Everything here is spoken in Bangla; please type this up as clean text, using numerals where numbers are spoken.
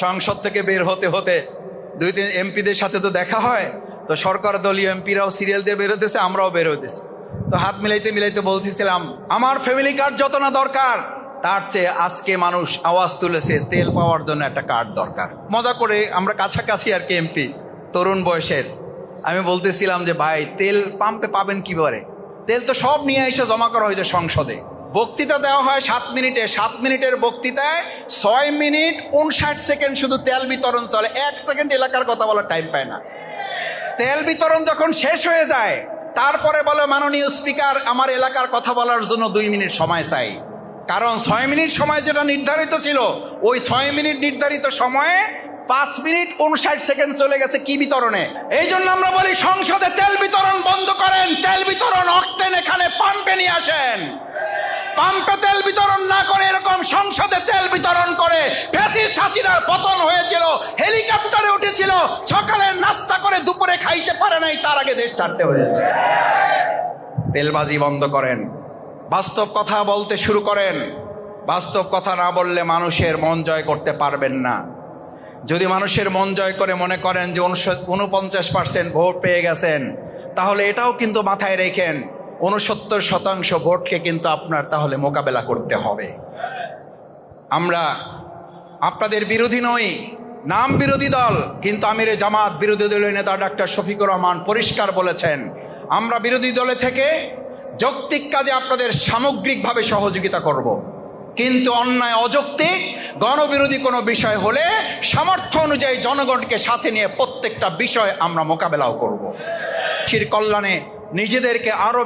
সংসদ থেকে বের হতে হতে 2-3 এমপিদের সাথে তো দেখা হয়, তো সরকার দলীয় এমপিরাও সিরিয়াল দিয়ে বের হতেছে, আমরাও বের হতেছি। তো হাত মিলাইতে মিলাইতে বলতেছিলাম, আমার ফ্যামিলি কার্ড যত না দরকার, তার চেয়ে আজকে মানুষ আওয়াজ তুলেছে তেল পাওয়ার জন্য একটা কার্ড দরকার। মজা করে আমরা কাছাকাছি আর কি এমপি, তরুণ বয়সের। আমি বলতেছিলাম যে ভাই, তেল পাম্পে পাবেন কিভাবে? তেল তো সব নিয়ে এসে জমা করা হয়েছে সংসদে। বক্তৃতা দেওয়া হয় 7 মিনিটে, 7 মিনিটের বক্তৃতায় 6 মিনিট 59 সেকেন্ড শুধু তেল বিতরণ চলে। 1 সেকেন্ড এলাকার কথা বলার টাইম পায় না। তেল বিতরণ যখন শেষ হয়ে যায়, তারপরে বলে মাননীয় স্পিকার, আমার এলাকার কথা বলার জন্য 2 মিনিট সময় চাই। কারণ 6 মিনিট সময় যেটা নির্ধারিত ছিল, ওই 6 মিনিট নির্ধারিত সময়ে 5 মিনিট 59 সেকেন্ড চলে গেছে কি বিতরণে। এই জন্য আমরা বলি সংসদে তেল বিতরণ বন্ধ করেন, তেল বিতরণ অক্টেন এখানে পাম্পে নিয়ে আসেন। পাম্পে তেল বিতরণ না করে এরকম সংসদে তেল বিতরণ করে ফ্যাসিস্ট হাসিনার পতন হয়েছিল, হেলিকপ্টারে উঠেছিল, সকালে নাস্তা করে দুপুরে খাইতে পারে নাই, তার আগে দেশ ছাড়তে হয়েছে। তেলবাজি বন্ধ করেন, বাস্তব কথা বলতে শুরু করেন। বাস্তব কথা না বললে মানুষের মন জয় করতে পারবেন না। যদি মানুষের মন জয় করে মনে করেন যে 49% ভোট পেয়ে গেছেন, তাহলে এটাও কিন্তু মাথায় রেখেন 69% ভোটকে কিন্তু আপনার তাহলে মোকাবেলা করতে হবে। আমরা আপনাদের বিরোধী নই, নাম বিরোধী দল, কিন্তু আমিরে জামাত বিরোধী দলের নেতা ডাক্তার শফিকুর রহমান পরিষ্কার বলেছেন, আমরা বিরোধী দলে থেকে যৌক্তিক কাজে আপনাদের সামগ্রিকভাবে সহযোগিতা করব, কিন্তু অন্যায় অযৌক্তিক গণবিরোধী কোনো বিষয় হলে সামর্থ্য অনুযায়ী জনগণকে সাথে নিয়ে প্রত্যেকটা বিষয় আমরা মোকাবেলাও করব। কল্যাণে নিজেদেরকে আরো